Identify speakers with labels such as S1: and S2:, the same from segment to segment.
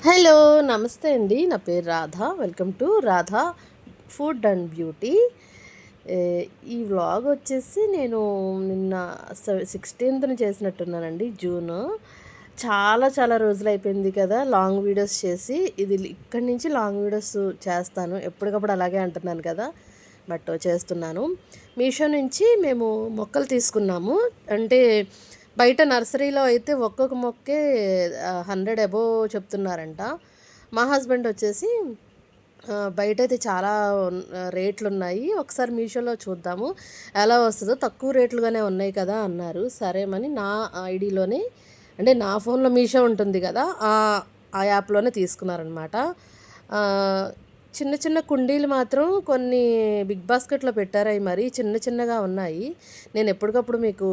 S1: Hello! నమస్తే అండి. నా పేరు Radha. Welcome to Radha food and beauty. ఈ వ్లాగ్ వచ్చేసి నేను నిన్న 16థ్ చేసినట్టున్నానండి జూను. చాలా చాలా రోజులైపోయింది కదా! లాంగ్ వీడియోస్ చేసి. ఇక్కడి నుంచి లాంగ్ వీడియోస్ చేస్తాను. ఎప్పటికప్పుడు అలాగే అంటున్నాను కదా! బట్ చేస్తున్నాను. మీషో నుంచి మేము మొక్కలు తీసుకున్నాము. అంటే బయట నర్సరీలో అయితే ఒక్కొక్క మొక్కే 100 అబోవ్ చెప్తున్నారంట. మా హస్బెండ్ వచ్చేసి బయటైతే చాలా రేట్లున్నాయి. ఒకసారి మీషోలో చూద్దాము ఎలా వస్తదో, తక్కువ రేట్లుగానే ఉన్నాయి కదా అన్నారు. సరేమని నా ఐడీలోనే, అంటే నా ఫోన్లో మీషో ఉంటుంది కదా, ఆ యాప్లోనే తీసుకున్నారనమాట. చిన్న చిన్న కుండీలు మాత్రం కొన్ని బిగ్ బాస్కెట్‌లో పెట్టారు. అయి మరీ చిన్న చిన్నగా ఉన్నాయి. నేను ఎప్పటికప్పుడు మీకు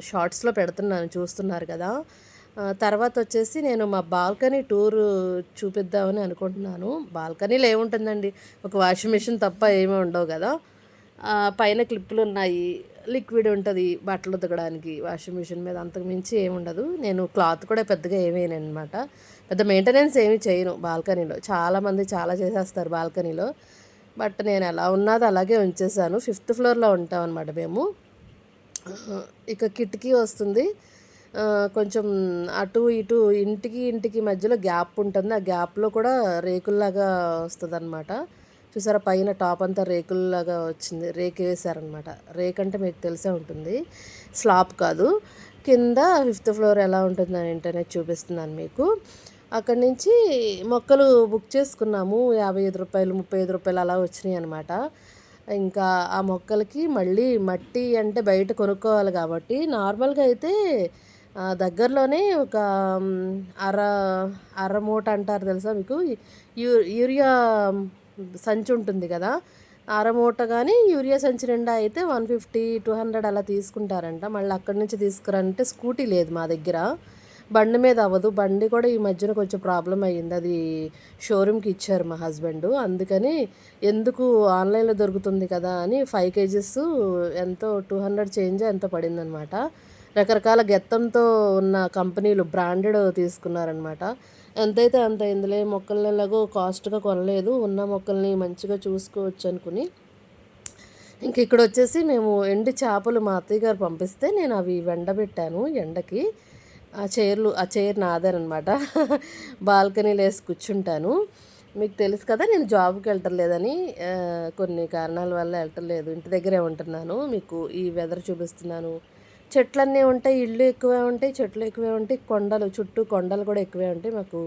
S1: షార్ట్స్‌లో పెడుతున్నాను, చూస్తున్నారు కదా! తర్వాత వచ్చేసి నేను మా బాల్కనీ టూరు చూపిద్దామని అనుకుంటున్నాను. బాల్కనీలో ఏముంటుందండి, ఒక వాషింగ్ మిషన్ తప్ప ఏమీ ఉండవు కదా! పైన క్లిప్పులున్నాయి. లిక్విడ్ ఉంటది బట్టలు ఉతకడానికి వాషింగ్ మిషన్ మీద. అంతకు మించి ఏముండదు. నేను క్లాత్ కూడా పెద్దగా ఏమేయననమాట. పెద్ద మెయింటెనెన్స్ ఏమి చేయను బాల్కనీలో. చాలామంది చాలా చేసేస్తారు బాల్కనీలో. బట్ నేను ఎలా ఉన్నదో అలాగే ఉంచేసాను. 5th ఫ్లోర్‌లో ఉంటామనమాట మేము. ఇక కిటికీ వస్తుంది. కొంచెం అటు ఇటు ఇంటికి మధ్యలో గ్యాప్ ఉంటుంది. ఆ గ్యాప్‌లో కూడా రేకుల్లాగా వస్తదనమాట. చూసారా, పైన టాప్ అంతా రేకుల్లాగా వచ్చింది. రేకేసారనమాట. రేకంటే మీకు తెలిసే ఉంటుంది. స్లాబ్ కాదు. కింద 5th ఫ్లోర్ ఎలా ఉంటుందని ఏంటనేది చూపిస్తున్నాను మీకు. అక్కడి నుంచి మొక్కలు బుక్ చేసుకున్నాము. రూ. 55, రూ. 35 అలా వచ్చినాయనమాట. ఇంకా ఆ మొక్కలకి మళ్ళీ మట్టి అంటే బయట కొనుక్కోవాలి కాబట్టి, నార్మల్‌గా అయితే దగ్గరలోనే ఒక అర అర మూట అంటారు తెలుసా మీకు? యూరియా సంచి ఉంటుంది కదా! అరమూట గాని యూరియా సంచి నిండా అయితే 150, 200 అలా తీసుకుంటారంట. మళ్ళీ అక్కడి నుంచి తీసుకురంటే స్కూటీ లేదు మా దగ్గర. బండి మీద అవ్వదు. బండి కూడా ఈ మధ్యన కొంచెం ప్రాబ్లమ్ అయ్యింది. అది షోరూమ్‌కి ఇచ్చారు మా హస్బెండు. అందుకని ఎందుకు ఆన్‌లైన్‌లో దొరుకుతుంది కదా అని 5 కేజీస్ ఎంతో 200 చేంజో ఎంతో పడిందనమాట. రకరకాల గెత్తంతో ఉన్న కంపెనీలు బ్రాండెడ్ తీసుకున్నారనమాట. ఎంతైతే అంత అయిందిలే. మొక్కల్ని ఎలాగో కాస్ట్‌గా కొనలేదు. ఉన్న మొక్కల్ని మంచిగా చూసుకోవచ్చు అనుకుని, ఇంక ఇక్కడొచ్చేసి మేము ఎండు చేపలు మా అత్తయ్య గారు పంపిస్తే నేను అవి ఎండబెట్టాను ఎండకి. ఆ చైర్ నాదేననమాట. బాల్కనీలో వేసి కూర్చుంటాను. మీకు తెలుసు కదా, నేను జాబ్‌కి వెళ్ళటం లేదని. కొన్ని కారణాల వల్ల వెళ్ళటం లేదు. ఇంటి దగ్గరే ఉంటున్నాను. మీకు ఈ వెదర్ చూపిస్తున్నాను. చెట్లన్నీ ఉంటాయి. ఇళ్ళు ఎక్కువే ఉంటాయి. చెట్లు ఎక్కువే ఉంటాయి. కొండలు, చుట్టూ కొండలు కూడా ఎక్కువే ఉంటాయి. మాకు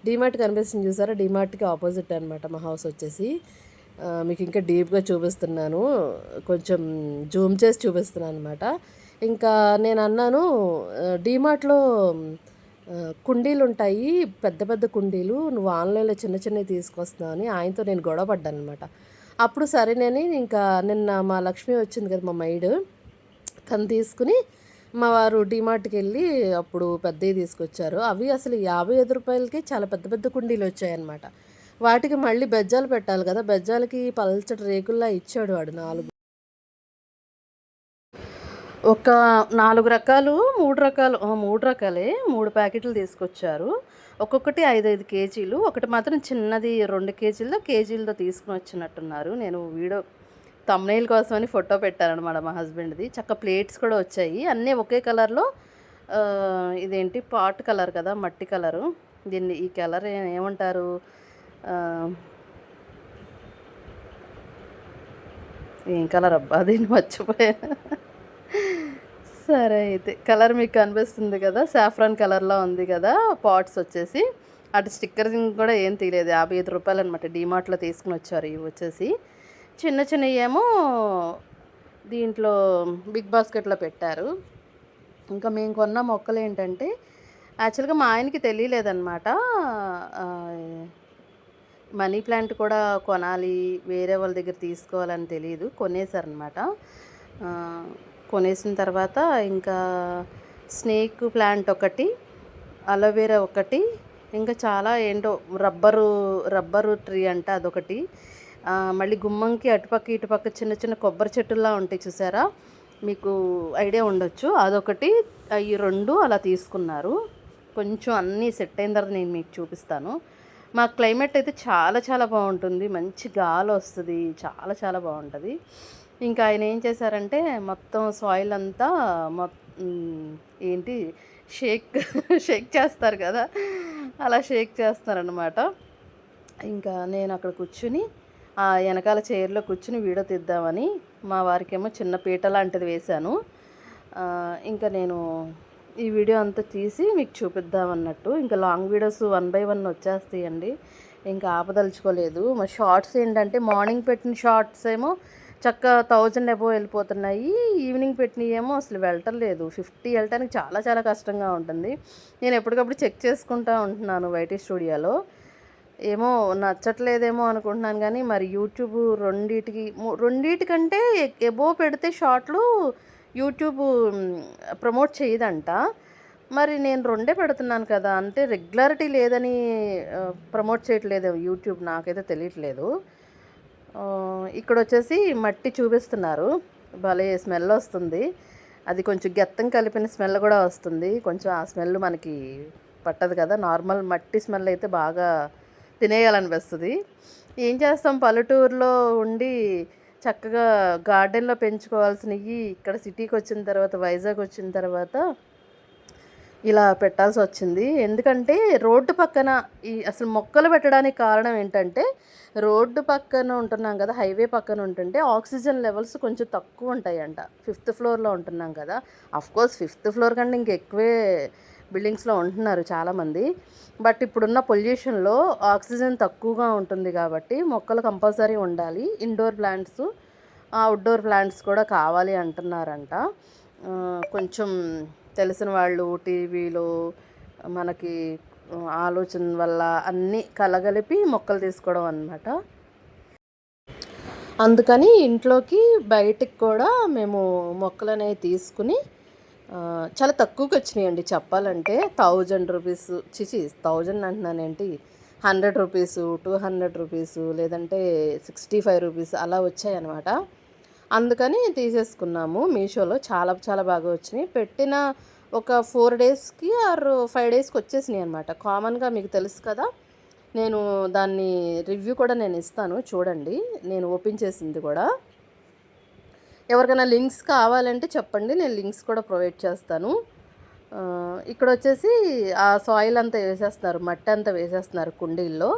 S1: డీమార్ట్ కనిపిస్తుంది చూసారా? డీమార్ట్‌కి ఆపోజిట్ అనమాట మా హౌస్ వచ్చేసి. మీకు ఇంకా డీప్‌గా చూపిస్తున్నాను. కొంచెం జూమ్ చేసి చూపిస్తున్నాను అనమాట. ఇంకా నేనన్నాను, డీమార్ట్‌లో కుండీలుంటాయి, పెద్ద పెద్ద కుండీలు. నువ్వు ఆన్‌లైన్‌లో చిన్న చిన్నవి తీసుకొస్తున్నావు అని ఆయనతో నేను గొడవ పడ్డాననమాట. అప్పుడు సరేనని ఇంకా నిన్న మా లక్ష్మి వచ్చింది కదా, మా మైడు. తను తీసుకుని మా వారు డీమార్ట్‌కెళ్ళి అప్పుడు పెద్దవి తీసుకొచ్చారు. అవి అసలు రూ. 55కే చాలా పెద్ద పెద్ద కుండీలు వచ్చాయన్నమాట. వాటికి మళ్ళీ బెజ్జాలు పెట్టాలి కదా! బెజ్జాలకి పల్చటి రేకుల్లా ఇచ్చాడు వాడు 4. ఒక 4 రకాలు, 3 రకాలు, 3 రకాలే. 3 ప్యాకెట్లు తీసుకొచ్చారు. ఒక్కొక్కటి 5, 5 కేజీలు. ఒకటి మాత్రం చిన్నది 2 కేజీలతో తీసుకొని వచ్చినట్టున్నారు. నేను వీడియో థంబ్‌నెయిల్ కోసమని ఫోటో పెట్టాననమాట మా హస్బెండ్‌ది. ప్లేట్స్ కూడా వచ్చాయి. అన్నీ ఒకే కలర్‌లో. ఇదేంటి పాట్ కలర్ కదా, మట్టి కలరు. ఈ కలర్ ఏమంటారు? ఆహ్, ఏం కలర్ అబ్బా! దీన్ని మర్చిపోయాను. సరే అయితే కలర్ మీకు కనిపిస్తుంది కదా, సాఫ్రాన్ కలర్‌లో ఉంది కదా పాట్స్ వచ్చేసి. అటు స్టిక్కరింగ్ కూడా ఏం తీయలేదు. రూ. 55 అనమాట. డీమార్ట్‌లో తీసుకొని వచ్చారు ఇవి వచ్చేసి. చిన్న చిన్నయేమో దీంట్లో బిగ్ బాస్కెట్‌లో పెట్టారు. ఇంకా మేము కొన్న మొక్కలేంటంటే, యాక్చువల్‌గా మా ఆయనకి తెలియలేదనమాట. ఆహ్, మనీ ప్లాంట్ కూడా కొనాలి, వేరే వాళ్ళ దగ్గర తీసుకోవాలని తెలీదు. కొనేసారనమాట. కొనేసిన తర్వాత ఇంకా స్నేక్ ప్లాంట్ ఒకటి, అలోవెరా ఒకటి, ఇంకా చాలా ఏంటో రబ్బరు ట్రీ అంట అదొకటి. మళ్ళీ గుమ్మంకి అటుపక్క ఇటుపక్క చిన్న చిన్న కొబ్బరి చెట్టుల్లా ఉంటాయి చూసారా? మీకు ఐడియా ఉండొచ్చు. అదొకటి, ఈ 2 అలా తీసుకున్నారు. కొంచెం అన్నీ సెట్ అయిన తర్వాత నేను మీకు చూపిస్తాను. మా క్లైమేట్ అయితే చాలా చాలా బాగుంటుంది, మంచి గాలి వస్తుంది, చాలా చాలా బాగుంటుంది. ఇంకా ఆయన ఏం చేశారంటే మొత్తం సాయిల్ అంతా ఏంటి షేక్ షేక్ చేస్తారు కదా, అలా షేక్ చేస్తారనమాట. ఇంకా నేను అక్కడ కూర్చుని ఆ వెనకాల చైర్లో కూర్చుని వీడియో తీద్దామని, మా వారికేమో చిన్న పీట లాంటిది వేశాను. ఇంకా నేను ఈ వీడియో అంతా తీసి మీకు చూపిద్దామన్నట్టు. ఇంకా లాంగ్ వీడియోస్ 1 బై 1 వచ్చేస్తాయండి, ఇంకా ఆపదలుచుకోలేదు. మా షార్ట్స్ ఏంటంటే మార్నింగ్ పెట్టిన షార్ట్స్ ఏమో చక్కగా 1000 అబోవ్ వెళ్ళిపోతున్నాయి, ఈవినింగ్ పెట్టినవి ఏమో అసలు వెళ్ళటం లేదు. 50 వెళ్ళటానికి చాలా చాలా కష్టంగా ఉంటుంది. నేను ఎప్పటికప్పుడు చెక్ చేసుకుంటూ ఉంటున్నాను వైటీ స్టూడియోలో. ఏమో నచ్చట్లేదేమో అనుకుంటున్నాను, కానీ మరి యూట్యూబ్ రెండిటికంటే ఎబోవ్ పెడితే షార్ట్లు యూట్యూబ్ ప్రమోట్ చేయదంట. మరి నేను 2 పెడుతున్నాను కదా, అంటే రెగ్యులారిటీ లేదని ప్రమోట్ చేయట్లేదు యూట్యూబ్, నాకైతే తెలియట్లేదు. ఇక్కడ వచ్చేసి మట్టి చూపిస్తున్నారు, భలే స్మెల్ వస్తుంది. అది కొంచెం గెత్తం కలిపిన స్మెల్ కూడా వస్తుంది. కొంచెం ఆ స్మెల్ మనకి పట్టదు కదా, నార్మల్ మట్టి స్మెల్ అయితే బాగా తినేయాలనిపిస్తుంది. ఏం చేస్తాం, పల్లెటూరులో ఉండి చక్కగా గార్డెన్లో పెంచుకోవాల్సినవి ఇక్కడ సిటీకి వచ్చిన తర్వాత, వైజాగ్ వచ్చిన తర్వాత ఇలా పెట్టాల్సి వచ్చింది. ఎందుకంటే రోడ్డు పక్కన అసలు మొక్కలు పెట్టడానికి కారణం ఏంటంటే, రోడ్డు పక్కన ఉంటున్నాం కదా, హైవే పక్కన ఉంటుంటే ఆక్సిజన్ లెవెల్స్ కొంచెం తక్కువ ఉంటాయంట. 5th ఫ్లోర్లో ఉంటున్నాం కదా, అఫ్కోర్స్ 5th ఫ్లోర్ కంటే ఇంక ఎక్కువే బిల్డింగ్స్లో ఉంటున్నారు చాలామంది. బట్ ఇప్పుడున్న పొల్యూషన్లో ఆక్సిజన్ తక్కువగా ఉంటుంది కాబట్టి మొక్కలు కంపల్సరీ ఉండాలి. ఇండోర్ ప్లాంట్స్, అవుట్డోర్ ప్లాంట్స్ కూడా కావాలి అంటున్నారంట. కొంచెం తెలిసిన వాళ్ళు టీవీలో మనకి ఆలోచన వల్ల అన్నీ కలగలిపి మొక్కలు తీసుకోవడం అన్నమాట. అందుకని ఇంట్లోకి బయటికి కూడా మేము మొక్కలు అనేవి తీసుకుని చాలా తక్కువకి వచ్చినాయండి చెప్పాలంటే. 1000 రూపీస్, 1000 అంటున్నానేంటి, 100 రూపీస్, 200 రూపీస్, లేదంటే 65 రూపీస్ అలా వచ్చాయన్నమాట. అందుకని తీసేసుకున్నాము. మీషోలో చాలా చాలా బాగా వచ్చినాయి. పెట్టిన ఒక 4 డేస్కి ఆర్ 5 డేస్కి వచ్చేసినాయి అనమాట. కామన్గా మీకు తెలుసు కదా, నేను దాన్ని రివ్యూ కూడా నేను ఇస్తాను చూడండి, నేను ఓపెన్ చేసింది కూడా. ఎవరికైనా లింక్స్ కావాలంటే చెప్పండి, నేను లింక్స్ కూడా ప్రొవైడ్ చేస్తాను. ఇక్కడ వచ్చేసి ఆ సాయిల్ అంతా వేసేస్తున్నారు, మట్టి అంతా వేసేస్తున్నారు కుండీల్లో.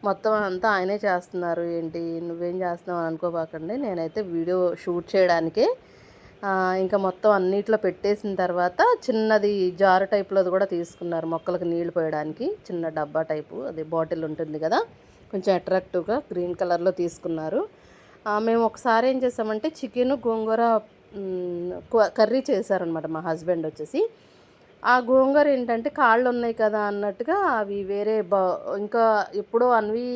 S1: మొత్తం అంతా ఆయనే చేస్తున్నారు. ఏంటి నువ్వేం చేస్తున్నావు అని అనుకోబాకండి, నేనైతే వీడియో షూట్ చేయడానికే. ఇంకా మొత్తం అన్నిట్లో పెట్టేసిన తర్వాత చిన్నది జారు టైప్లోది కూడా తీసుకున్నారు మొక్కలకు నీళ్లు పోయడానికి, చిన్న డబ్బా టైపు, అది బాటిల్ ఉంటుంది కదా, కొంచెం అట్రాక్టివ్గా గ్రీన్ కలర్లో తీసుకున్నారు. మేము ఒకసారి ఏం చేసామంటే చికెన్ గోంగూర కర్రీ చేశారనమాట మా హస్బెండ్ వచ్చేసి. ఆ గోంగూర ఏంటంటే కాళ్ళు ఉన్నాయి కదా అన్నట్టుగా అవి వేరే ఇంకా ఎప్పుడో అన్వి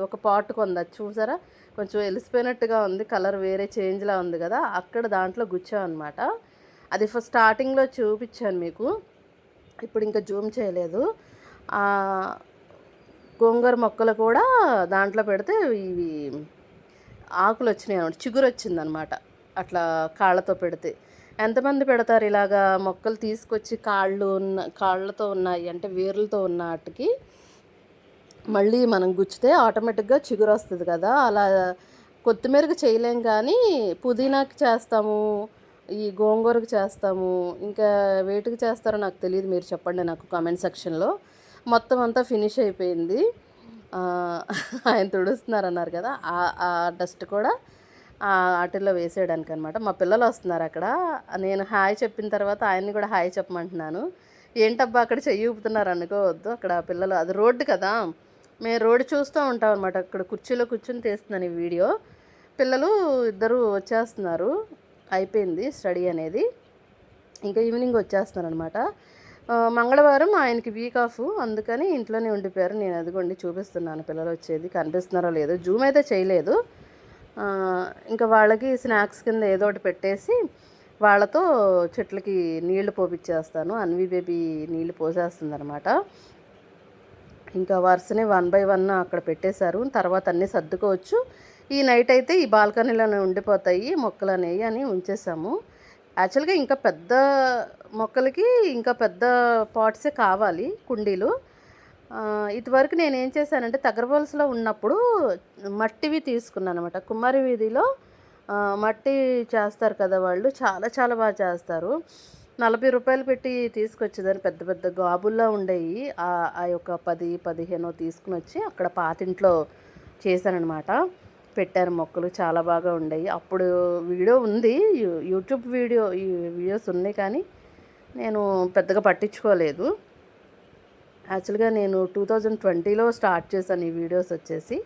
S1: ఒక పాట్ కొంది, అది చూసారా, కొంచెం వెలిసిపోయినట్టుగా ఉంది, కలర్ వేరే చేంజ్లా ఉంది కదా, అక్కడ దాంట్లో గుచ్చామన్నమాట. అది ఫస్ట్ స్టార్టింగ్లో చూపించాను మీకు, ఇప్పుడు ఇంకా జూమ్ చేయలేదు. గోంగూర మొక్కలు కూడా దాంట్లో పెడితే ఇవి ఆకులు వచ్చినాయి అనమాట, చిగురు వచ్చిందనమాట. అట్లా కాళ్ళతో పెడితే ఎంతమంది పెడతారు ఇలాగా మొక్కలు తీసుకొచ్చి కాళ్ళతో ఉన్నాయి అంటే వేర్లతో ఉన్న వాటికి మళ్ళీ మనం గుచ్చితే ఆటోమేటిక్గా చిగురు వస్తుంది కదా. అలా కొత్తిమీరకు చేయలేం, కానీ పుదీనాకి చేస్తాము, ఈ గోంగూరకు చేస్తాము, ఇంకా వేటికి చేస్తారో నాకు తెలియదు, మీరు చెప్పండి నాకు కామెంట్ సెక్షన్లో. మొత్తం అంతా ఫినిష్ అయిపోయింది. ఆయన తుడుస్తున్నారు అన్నారు కదా, ఆ డస్ట్ కూడా వాటిల్లో వేసేయడానికి అనమాట. మా పిల్లలు వస్తున్నారు అక్కడ, నేను హాయ్ చెప్పిన తర్వాత ఆయన్ని కూడా హాయ్ చెప్పమంటున్నాను. ఏంటబ్బా అక్కడ చెయ్యి ఊపుతున్నారు అనుకోవద్దు, అక్కడ పిల్లలు, అది రోడ్డు కదా, మేము రోడ్డు చూస్తూ ఉంటాం అనమాట. అక్కడ కుర్చీలో కూర్చొని తీస్తున్నాను ఈ వీడియో. పిల్లలు ఇద్దరు వచ్చేస్తున్నారు, అయిపోయింది స్టడీ అనేది, ఇంకా ఈవినింగ్ వచ్చేస్తున్నారు అనమాట. మంగళవారం ఆయనకి వీక్ ఆఫ్, అందుకని ఇంట్లోనే ఉండిపోయారు. నేను అదిగోండి చూపిస్తున్నాను పిల్లలు వచ్చేది, కనిపిస్తున్నారో లేదో, జూమ్ అయితే చేయలేదు. ఇంకా వాళ్ళకి స్నాక్స్ కింద ఏదో ఒకటి పెట్టేసి వాళ్ళతో చెట్లకి నీళ్లు పోపిచ్చేస్తాను. అన్వి బేబీ నీళ్లు పోసేస్తుంది అనమాట. ఇంకా వరుసనే 1 బై 1 అక్కడ పెట్టేశారు, తర్వాత అన్నీ సర్దుకోవచ్చు. ఈ నైట్ అయితే ఈ బాల్కనీలోనే ఉండిపోతాయి మొక్కలు అనేవి అని ఉంచేసాము. యాక్చువల్గా ఇంకా పెద్ద మొక్కలకి ఇంకా పెద్ద పాట్సే కావాలి, కుండీలు. ఇదివరకు నేనేం చేశానంటే తగరబోల్స్‌లో ఉన్నప్పుడు మట్టివి తీసుకున్నాననమాట. కుమారి వీధిలో మట్టి చేస్తారు కదా వాళ్ళు, చాలా చాలా చేస్తారు. రూ. 40 పెట్టి తీసుకొచ్చేదాన్ని. పెద్ద పెద్ద గాబుల్లా ఉండేయి. ఆ యొక్క 10, 15 తీసుకొనొచ్చి అక్కడ పాతింట్లో చేశాననమాట. పెట్టాను మొక్కలు. చాలా బాగా ఉండేయి. అప్పుడు వీడియో ఉంది. యూట్యూబ్ వీడియోస్ ఉన్నాయి కానీ నేను పెద్దగా పట్టించుకోలేదు. యాక్చువల్‌గా నేను 2020లో స్టార్ట్ చేశాను ఈ వీడియోస్ వచ్చేసి.